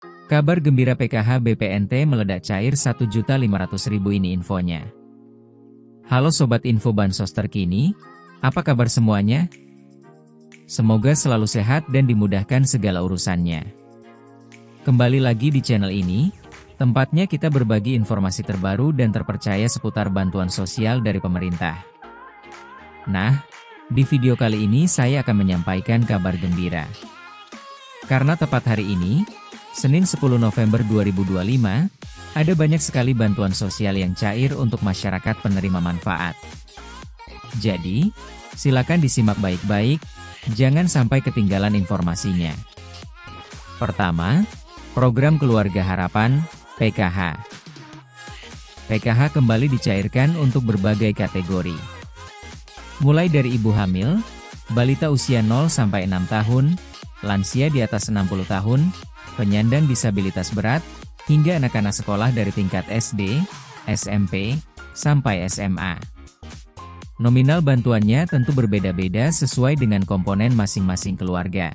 Kabar gembira PKH BPNT meledak cair 1.500.000 ini infonya. Halo Sobat Info Bansos terkini, apa kabar semuanya? Semoga selalu sehat dan dimudahkan segala urusannya. Kembali lagi di channel ini, tempatnya kita berbagi informasi terbaru dan terpercaya seputar bantuan sosial dari pemerintah. Nah, di video kali ini saya akan menyampaikan kabar gembira. Karena tepat hari ini, Senin 10 November 2025, ada banyak sekali bantuan sosial yang cair untuk masyarakat penerima manfaat. Jadi, silakan disimak baik-baik, jangan sampai ketinggalan informasinya. Pertama, Program Keluarga Harapan, PKH. PKH kembali dicairkan untuk berbagai kategori. Mulai dari ibu hamil, balita usia 0-6 tahun, lansia di atas 60 tahun, penyandang disabilitas berat, hingga anak-anak sekolah dari tingkat SD, SMP, sampai SMA. Nominal bantuannya tentu berbeda-beda sesuai dengan komponen masing-masing keluarga.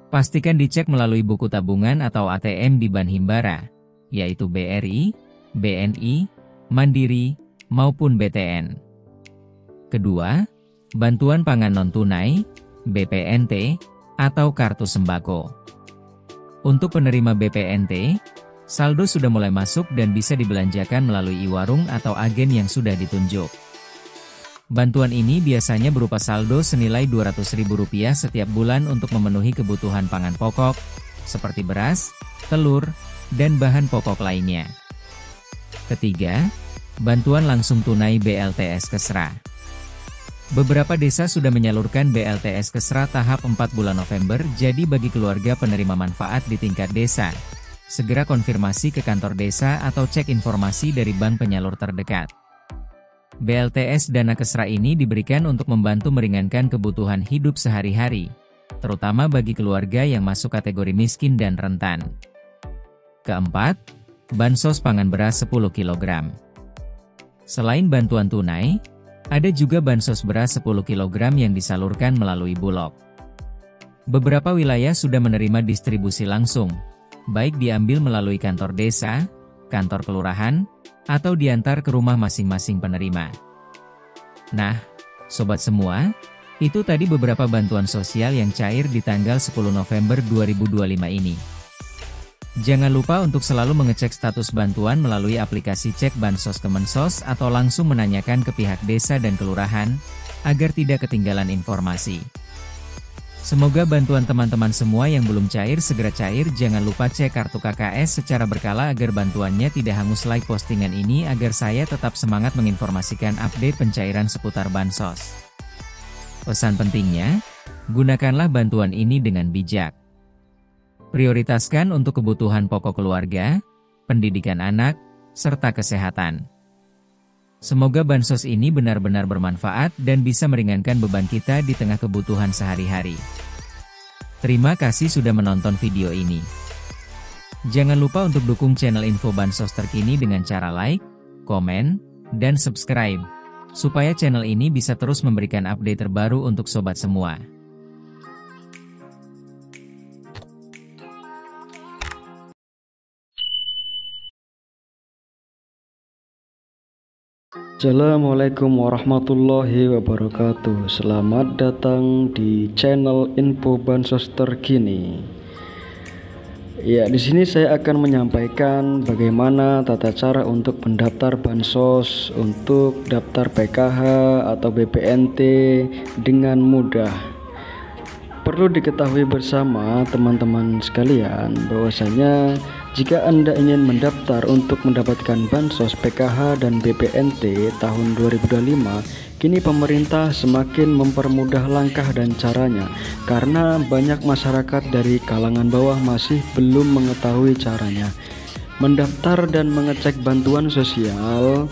Pastikan dicek melalui buku tabungan atau ATM di Bank Himbara, yaitu BRI, BNI, Mandiri, maupun BTN. Kedua, bantuan pangan non-tunai, BPNT, atau kartu sembako. Untuk penerima BPNT, saldo sudah mulai masuk dan bisa dibelanjakan melalui e-warung atau agen yang sudah ditunjuk. Bantuan ini biasanya berupa saldo senilai Rp200.000 setiap bulan untuk memenuhi kebutuhan pangan pokok, seperti beras, telur, dan bahan pokok lainnya. Ketiga, bantuan langsung tunai BLTS Kesra. Beberapa desa sudah menyalurkan BLTS Kesra tahap 4 bulan November, jadi bagi keluarga penerima manfaat di tingkat desa, segera konfirmasi ke kantor desa atau cek informasi dari bank penyalur terdekat. BLTS Dana Kesra ini diberikan untuk membantu meringankan kebutuhan hidup sehari-hari, terutama bagi keluarga yang masuk kategori miskin dan rentan. Keempat, Bansos Pangan Beras 10 kg. Selain bantuan tunai, ada juga bansos beras 10 kg yang disalurkan melalui Bulog. Beberapa wilayah sudah menerima distribusi langsung, baik diambil melalui kantor desa, kantor kelurahan, atau diantar ke rumah masing-masing penerima. Nah, sobat semua, itu tadi beberapa bantuan sosial yang cair di tanggal 10 November 2025 ini. Jangan lupa untuk selalu mengecek status bantuan melalui aplikasi Cek Bansos Kemensos atau langsung menanyakan ke pihak desa dan kelurahan, agar tidak ketinggalan informasi. Semoga bantuan teman-teman semua yang belum cair segera cair. Jangan lupa cek kartu KKS secara berkala agar bantuannya tidak hangus. Like postingan ini agar saya tetap semangat menginformasikan update pencairan seputar bansos. Pesan pentingnya, gunakanlah bantuan ini dengan bijak. Prioritaskan untuk kebutuhan pokok keluarga, pendidikan anak, serta kesehatan. Semoga bansos ini benar-benar bermanfaat dan bisa meringankan beban kita di tengah kebutuhan sehari-hari. Terima kasih sudah menonton video ini. Jangan lupa untuk dukung channel Info Bansos terkini dengan cara like, komen, dan subscribe, supaya channel ini bisa terus memberikan update terbaru untuk sobat semua. Assalamualaikum warahmatullahi wabarakatuh. Selamat datang di channel Info Bansos terkini. Ya, di sini saya akan menyampaikan bagaimana tata cara untuk mendaftar bansos untuk daftar PKH atau BPNT dengan mudah. Perlu diketahui bersama teman-teman sekalian bahwasanya jika Anda ingin mendaftar untuk mendapatkan bansos PKH dan BPNT tahun 2025, kini pemerintah semakin mempermudah langkah dan caranya karena banyak masyarakat dari kalangan bawah masih belum mengetahui caranya. Mendaftar dan mengecek bantuan sosial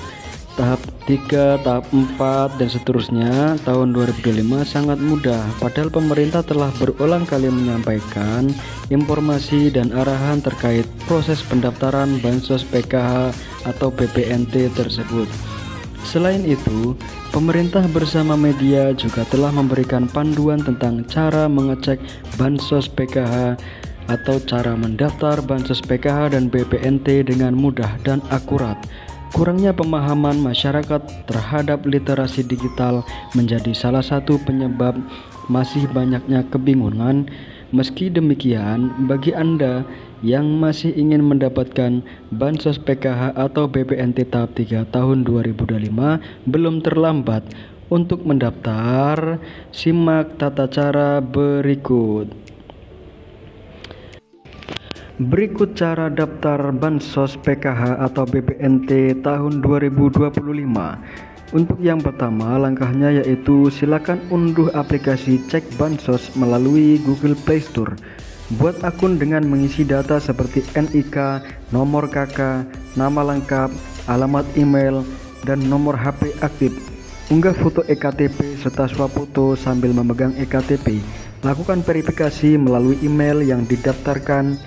tahap 3, tahap 4, dan seterusnya tahun 2025 sangat mudah, padahal pemerintah telah berulang kali menyampaikan informasi dan arahan terkait proses pendaftaran bansos PKH atau BPNT tersebut. Selain itu, pemerintah bersama media juga telah memberikan panduan tentang cara mengecek bansos PKH atau cara mendaftar Bansos PKH dan BPNT dengan mudah dan akurat. Kurangnya pemahaman masyarakat terhadap literasi digital menjadi salah satu penyebab masih banyaknya kebingungan. Meski demikian, bagi Anda yang masih ingin mendapatkan Bansos PKH atau BPNT tahap 3 tahun 2025, belum terlambat untuk mendaftar. Simak tata cara berikut. Berikut cara daftar Bansos PKH atau BPNT tahun 2025. Untuk yang pertama, langkahnya yaitu silakan unduh aplikasi Cek Bansos melalui Google Play Store. Buat akun dengan mengisi data seperti NIK, nomor KK, nama lengkap, alamat email, dan nomor HP aktif. Unggah foto EKTP serta swafoto sambil memegang EKTP. Lakukan verifikasi melalui email yang didaftarkan.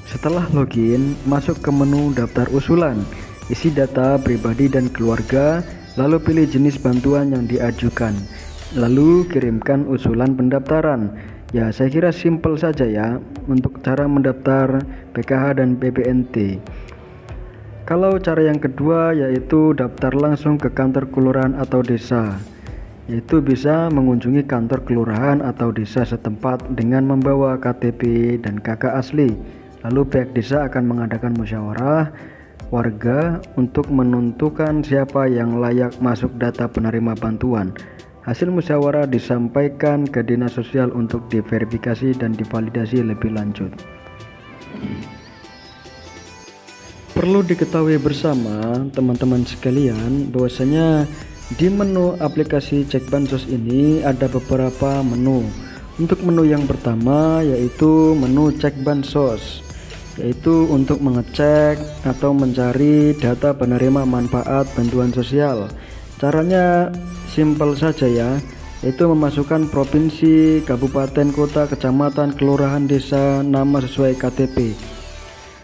Setelah login, masuk ke menu daftar usulan, isi data pribadi dan keluarga, lalu pilih jenis bantuan yang diajukan, lalu kirimkan usulan pendaftaran. Ya, saya kira simpel saja ya untuk cara mendaftar PKH dan BPNT. Kalau cara yang kedua yaitu daftar langsung ke kantor kelurahan atau desa, yaitu bisa mengunjungi kantor kelurahan atau desa setempat dengan membawa KTP dan KK asli. Lalu pihak desa akan mengadakan musyawarah warga untuk menentukan siapa yang layak masuk data penerima bantuan. Hasil musyawarah disampaikan ke Dinas Sosial untuk diverifikasi dan divalidasi lebih lanjut. Perlu diketahui bersama teman-teman sekalian bahwasanya di menu aplikasi Cek Bansos ini ada beberapa menu. Untuk menu yang pertama yaitu menu Cek Bansos, yaitu untuk mengecek atau mencari data penerima manfaat bantuan sosial. Caranya simpel saja ya, yaitu memasukkan provinsi, kabupaten, kota, kecamatan, kelurahan, desa, nama sesuai KTP.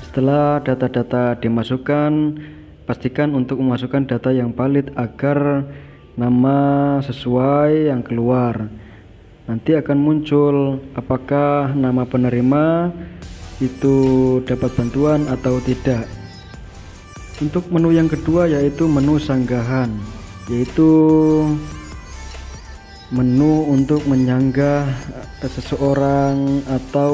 Setelah data-data dimasukkan, pastikan untuk memasukkan data yang valid agar nama sesuai yang keluar. Nanti akan muncul apakah nama penerima itu dapat bantuan atau tidak. Untuk menu yang kedua yaitu menu sanggahan, yaitu menu untuk menyanggah seseorang atau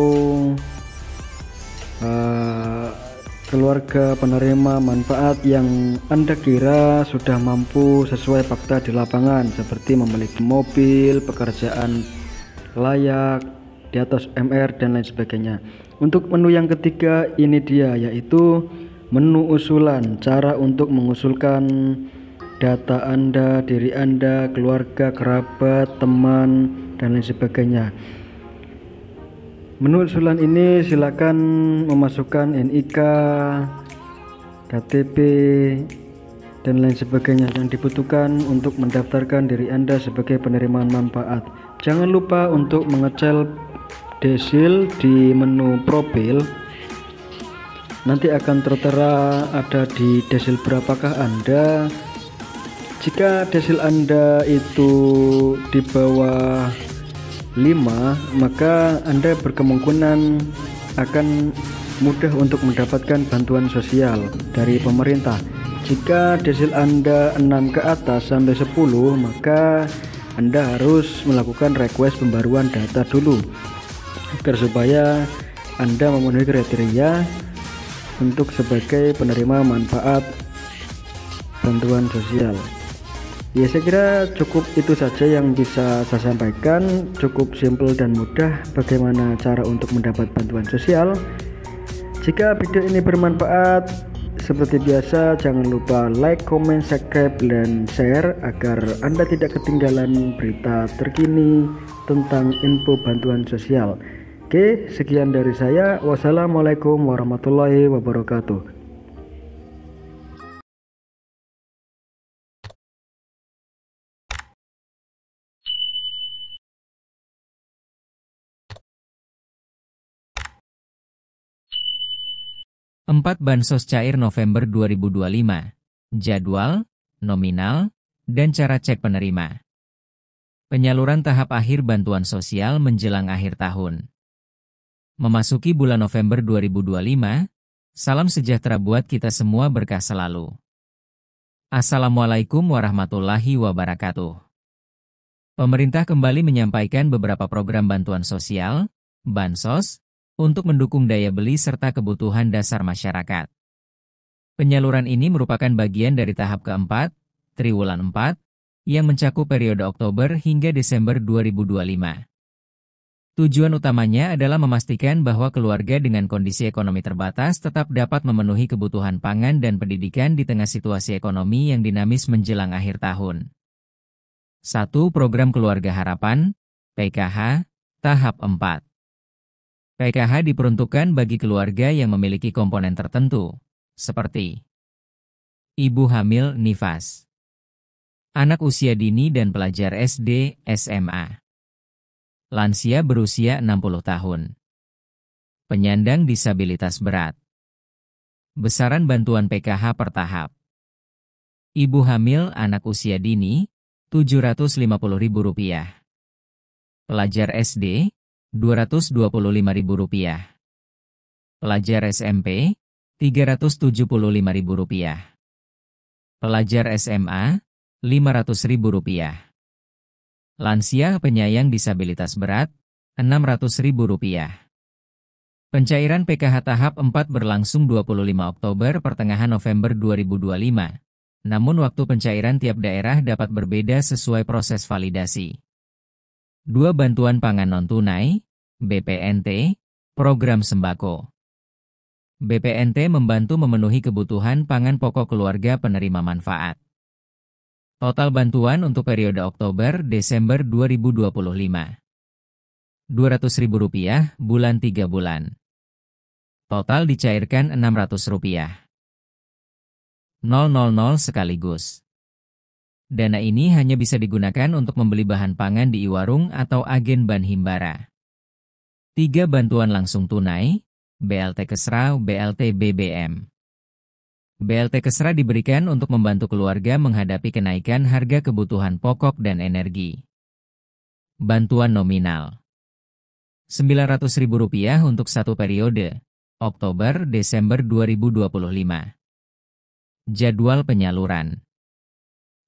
keluarga penerima manfaat yang Anda kira sudah mampu sesuai fakta di lapangan, seperti memiliki mobil, pekerjaan layak, di atas MR dan lain sebagainya. Untuk menu yang ketiga ini dia, yaitu menu usulan, cara untuk mengusulkan data Anda, diri Anda, keluarga, kerabat, teman, dan lain sebagainya. Menu usulan ini silakan memasukkan NIK, KTP, dan lain sebagainya yang dibutuhkan untuk mendaftarkan diri Anda sebagai penerima manfaat. Jangan lupa untuk mengecel desil di menu profil. Nanti akan tertera ada di desil berapakah Anda. Jika desil Anda itu di bawah 5, maka Anda berkemungkinan akan mudah untuk mendapatkan bantuan sosial dari pemerintah. Jika desil Anda 6 ke atas sampai 10, maka Anda harus melakukan request pembaruan data dulu agar supaya Anda memenuhi kriteria untuk sebagai penerima manfaat bantuan sosial. Ya, saya kira cukup itu saja yang bisa saya sampaikan. Cukup simpel dan mudah bagaimana cara untuk mendapat bantuan sosial. Jika video ini bermanfaat, seperti biasa jangan lupa like, comment, subscribe, dan share agar Anda tidak ketinggalan berita terkini tentang info bantuan sosial. Oke, sekian dari saya. Wassalamualaikum warahmatullahi wabarakatuh. Empat Bansos cair November 2025. Jadwal, nominal, dan cara cek penerima. Penyaluran tahap akhir bantuan sosial menjelang akhir tahun. Memasuki bulan November 2025, salam sejahtera buat kita semua, berkah selalu. Assalamualaikum warahmatullahi wabarakatuh. Pemerintah kembali menyampaikan beberapa program bantuan sosial, Bansos, untuk mendukung daya beli serta kebutuhan dasar masyarakat. Penyaluran ini merupakan bagian dari tahap keempat, Triwulan 4, yang mencakup periode Oktober hingga Desember 2025. Tujuan utamanya adalah memastikan bahwa keluarga dengan kondisi ekonomi terbatas tetap dapat memenuhi kebutuhan pangan dan pendidikan di tengah situasi ekonomi yang dinamis menjelang akhir tahun. 1. Program Keluarga Harapan, PKH, Tahap 4. PKH diperuntukkan bagi keluarga yang memiliki komponen tertentu, seperti ibu hamil nifas, anak usia dini dan pelajar SD, SMA. Lansia berusia 60 tahun. Penyandang disabilitas berat. Besaran bantuan PKH per tahap. Ibu hamil anak usia dini, Rp750.000. Pelajar SD, Rp225.000. Pelajar SMP, Rp375.000. Pelajar SMA, Rp500.000. Lansia penyayang disabilitas berat, Rp600.000. Pencairan PKH tahap 4 berlangsung 25 Oktober pertengahan November 2025. Namun waktu pencairan tiap daerah dapat berbeda sesuai proses validasi. 2. Bantuan pangan non-tunai, BPNT, program sembako. BPNT membantu memenuhi kebutuhan pangan pokok keluarga penerima manfaat. Total bantuan untuk periode Oktober-Desember 2025. Rp200.000 bulan 3 bulan. Total dicairkan Rp600. 000 sekaligus. Dana ini hanya bisa digunakan untuk membeli bahan pangan di e-warung atau agen Ban Himbara. 3. Bantuan langsung tunai, BLT Kesra, BLT BBM. BLT Kesra diberikan untuk membantu keluarga menghadapi kenaikan harga kebutuhan pokok dan energi. Bantuan nominal Rp900.000 untuk satu periode, Oktober-Desember 2025. Jadwal penyaluran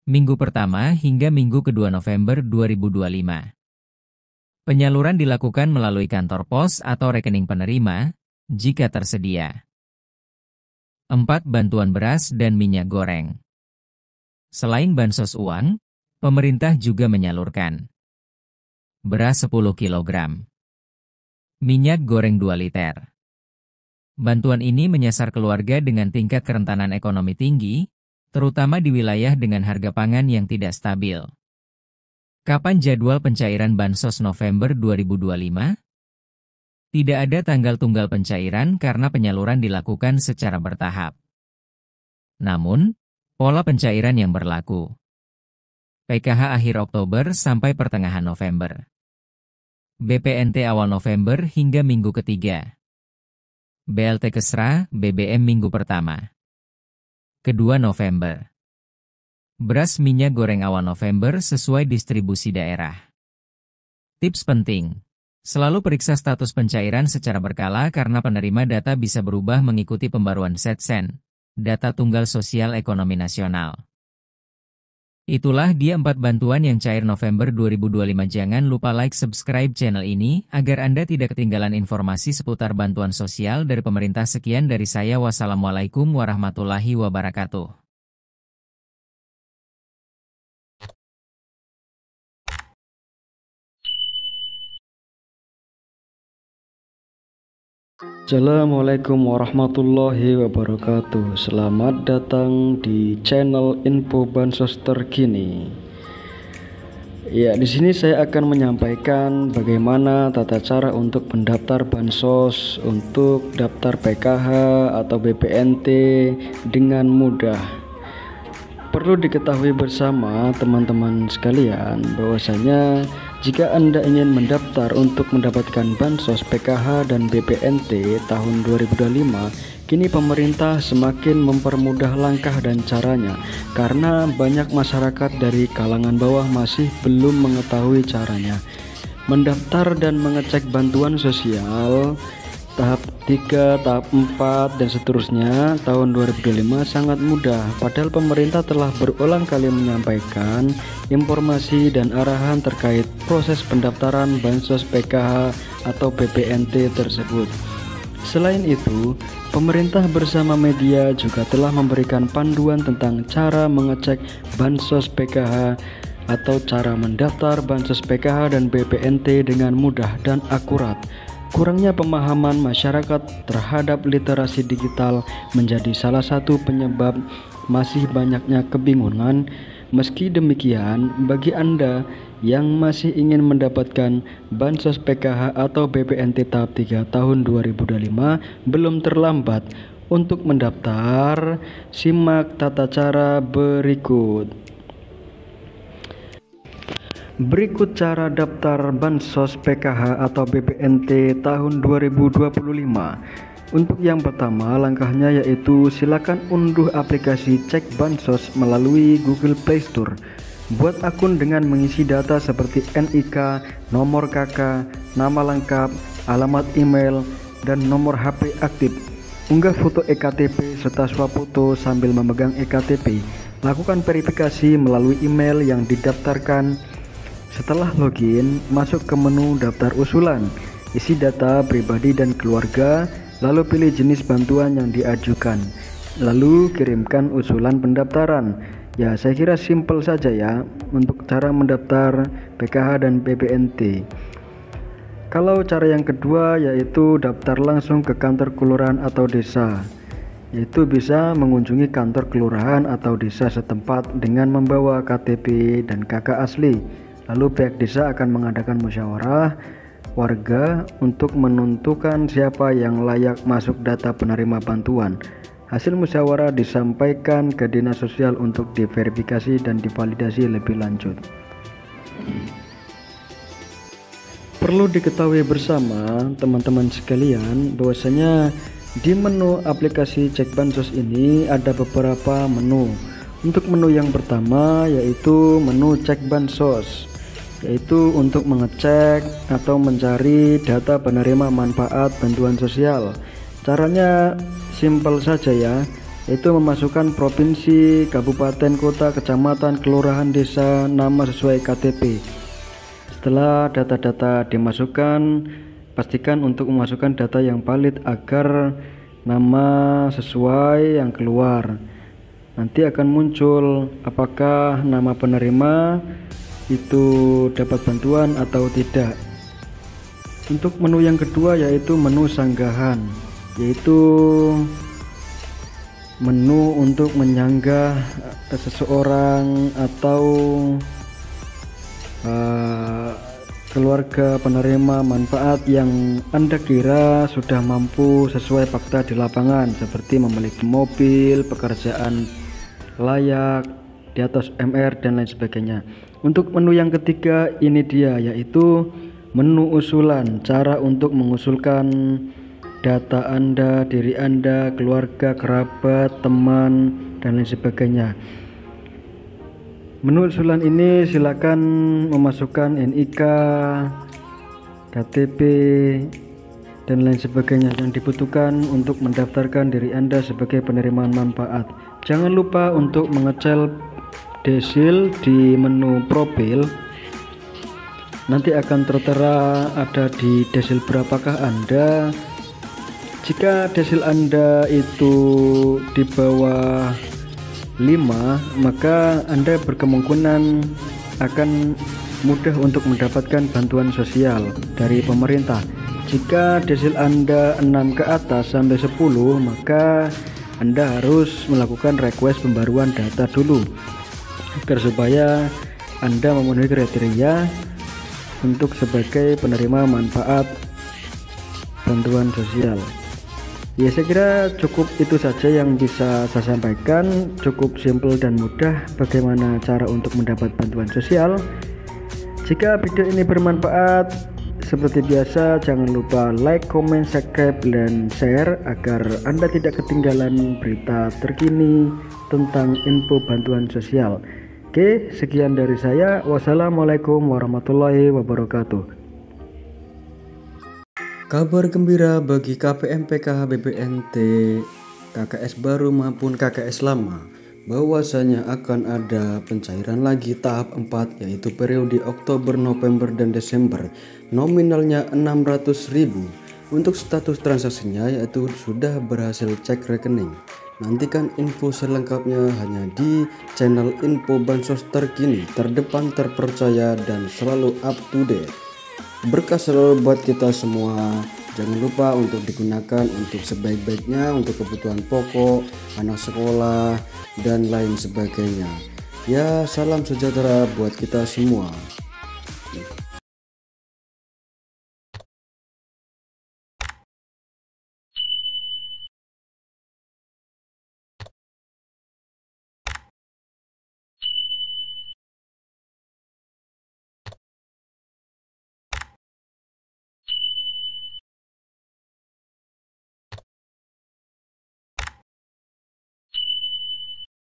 Minggu pertama hingga minggu kedua November 2025. Penyaluran dilakukan melalui kantor pos atau rekening penerima, jika tersedia. 4. Bantuan beras dan minyak goreng. Selain bansos uang, pemerintah juga menyalurkan beras 10 kg, minyak goreng 2 liter. Bantuan ini menyasar keluarga dengan tingkat kerentanan ekonomi tinggi, terutama di wilayah dengan harga pangan yang tidak stabil. Kapan jadwal pencairan bansos November 2025? Tidak ada tanggal tunggal pencairan karena penyaluran dilakukan secara bertahap. Namun, pola pencairan yang berlaku. PKH akhir Oktober sampai pertengahan November. BPNT awal November hingga minggu ketiga. BLT Kesra, BBM minggu pertama. Kedua November. Beras minyak goreng awal November sesuai distribusi daerah. Tips penting. Selalu periksa status pencairan secara berkala karena penerima data bisa berubah mengikuti pembaruan Setsen, data tunggal sosial ekonomi nasional. Itulah dia 4 bantuan yang cair November 2025. Jangan lupa like subscribe channel ini agar Anda tidak ketinggalan informasi seputar bantuan sosial dari pemerintah. Sekian dari saya, wassalamualaikum warahmatullahi wabarakatuh. Assalamualaikum warahmatullahi wabarakatuh. Selamat datang di channel Info Bansos Terkini. Ya, di sini saya akan menyampaikan bagaimana tata cara untuk mendaftar bansos untuk daftar PKH atau BPNT dengan mudah. Perlu diketahui bersama teman-teman sekalian bahwasanya jika Anda ingin mendaftar untuk mendapatkan bansos PKH dan BPNT tahun 2025, kini pemerintah semakin mempermudah langkah dan caranya karena banyak masyarakat dari kalangan bawah masih belum mengetahui caranya. Mendaftar dan mengecek bantuan sosial tahap 3, tahap 4, dan seterusnya tahun 2025 sangat mudah, padahal pemerintah telah berulang kali menyampaikan informasi dan arahan terkait proses pendaftaran Bansos PKH atau BPNT tersebut. Selain itu, pemerintah bersama media juga telah memberikan panduan tentang cara mengecek Bansos PKH atau cara mendaftar Bansos PKH dan BPNT dengan mudah dan akurat. Kurangnya pemahaman masyarakat terhadap literasi digital menjadi salah satu penyebab masih banyaknya kebingungan. Meski demikian, bagi Anda yang masih ingin mendapatkan Bansos PKH atau BPNT tahap 3 tahun 2025, belum terlambat untuk mendaftar. Simak tata cara berikut. Berikut cara daftar Bansos PKH atau BPNT tahun 2025. Untuk yang pertama, langkahnya yaitu silakan unduh aplikasi Cek Bansos melalui Google Play Store. Buat akun dengan mengisi data seperti NIK, nomor KK, nama lengkap, alamat email, dan nomor HP aktif. Unggah foto EKTP serta swafoto sambil memegang EKTP. Lakukan verifikasi melalui email yang didaftarkan. Setelah login, masuk ke menu daftar usulan, isi data pribadi dan keluarga, lalu pilih jenis bantuan yang diajukan, lalu kirimkan usulan pendaftaran. Ya, saya kira simpel saja ya untuk cara mendaftar PKH dan BPNT. Kalau cara yang kedua yaitu daftar langsung ke kantor kelurahan atau desa, yaitu bisa mengunjungi kantor kelurahan atau desa setempat dengan membawa KTP dan KK asli. Lalu pihak desa akan mengadakan musyawarah warga untuk menentukan siapa yang layak masuk data penerima bantuan. Hasil musyawarah disampaikan ke Dinas Sosial untuk diverifikasi dan divalidasi lebih lanjut. Perlu diketahui bersama teman-teman sekalian bahwasanya di menu aplikasi Cek Bansos ini ada beberapa menu. Untuk menu yang pertama yaitu menu Cek Bansos, yaitu untuk mengecek atau mencari data penerima manfaat bantuan sosial. Caranya simpel saja ya, yaitu memasukkan provinsi, kabupaten, kota, kecamatan, kelurahan, desa, nama sesuai KTP. Setelah data-data dimasukkan, pastikan untuk memasukkan data yang valid agar nama sesuai yang keluar. Nanti akan muncul apakah nama penerima itu dapat bantuan atau tidak. Untuk menu yang kedua yaitu menu sanggahan, yaitu menu untuk menyanggah seseorang atau keluarga penerima manfaat yang Anda kira sudah mampu sesuai fakta di lapangan, seperti memiliki mobil, pekerjaan layak, di atas MR dan lain sebagainya. Untuk menu yang ketiga ini dia, yaitu menu usulan, cara untuk mengusulkan data Anda, diri Anda, keluarga, kerabat, teman, dan lain sebagainya. Menu usulan ini silakan memasukkan NIK, KTP, dan lain sebagainya yang dibutuhkan untuk mendaftarkan diri Anda sebagai penerima manfaat. Jangan lupa untuk mengecek desil di menu profil. Nanti akan tertera ada di desil berapakah Anda. Jika desil Anda itu di bawah 5, maka Anda berkemungkinan akan mudah untuk mendapatkan bantuan sosial dari pemerintah. Jika desil Anda 6 ke atas sampai 10, maka Anda harus melakukan request pembaruan data dulu agar supaya Anda memenuhi kriteria untuk sebagai penerima manfaat bantuan sosial. Ya, saya kira cukup itu saja yang bisa saya sampaikan. Cukup simpel dan mudah bagaimana cara untuk mendapat bantuan sosial. Jika video ini bermanfaat, seperti biasa jangan lupa like, comment, subscribe, dan share agar Anda tidak ketinggalan berita terkini tentang info bantuan sosial. Oke, sekian dari saya. Wassalamualaikum warahmatullahi wabarakatuh. Kabar gembira bagi KPM-PKH BPNT, KKS baru maupun KKS lama, bahwasanya akan ada pencairan lagi tahap 4, yaitu periode Oktober, November, dan Desember. Nominalnya 600.000. Untuk status transaksinya yaitu sudah berhasil cek rekening. Nantikan info selengkapnya hanya di channel Info Bansos Terkini, terdepan, terpercaya, dan selalu up to date. Berkah selalu buat kita semua. Jangan lupa untuk digunakan untuk sebaik-baiknya, untuk kebutuhan pokok, anak sekolah, dan lain sebagainya. Ya, salam sejahtera buat kita semua.